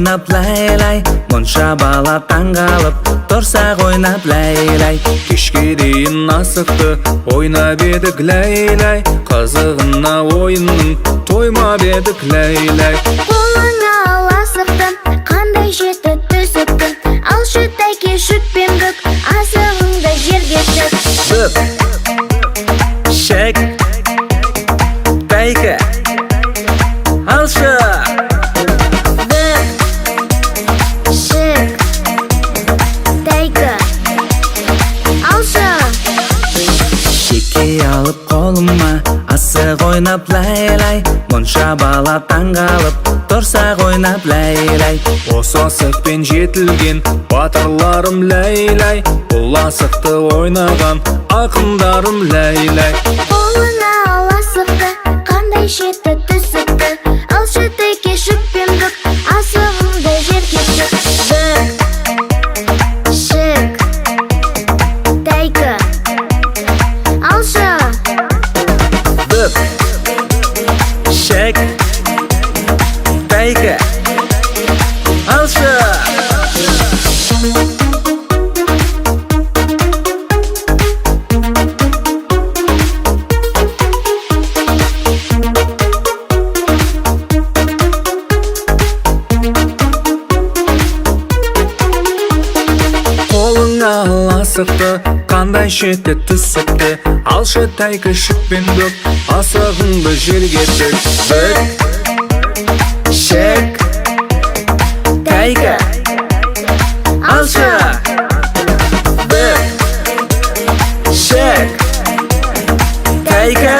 ойнап лай-лай, мұнша бала таңғалып, тұрсақ ойнап лай-лай. Кешке дейін асықты, ойнап едік лай-лай, қызығына ойынның тоймап едік лай-лай. Қолыңа ал асықтың, қандай жеті түсіктің, алшы тәйке шүкпен бүк, асығыңды жерге тік. Бүк, шек, тәйке, алшы. Алып қолыма, асық ойнап лай-лай, мұнша бала таңғалып, тұрсақ ойнап лай-лай. Осы асықпен жетілген батырларым лай-лай, бұл асықты ойнаған ақындарым лай-лай. Қолыңа ал асықты, қандай жеті түсікті, алшы тәйке шүкпен бүк, асығыңды жерге тік. Бүк, шік, тәйкі, алшы. Бүк, шек, тәйкі, алшы. Қолыңа ал асықты, қандай жеті түсікті, алшы тәйкі шүкпен бүк, асығыңды жерге тік. Бүк, шек, тәйкі, алшы. Бүк, шек, тәйкі,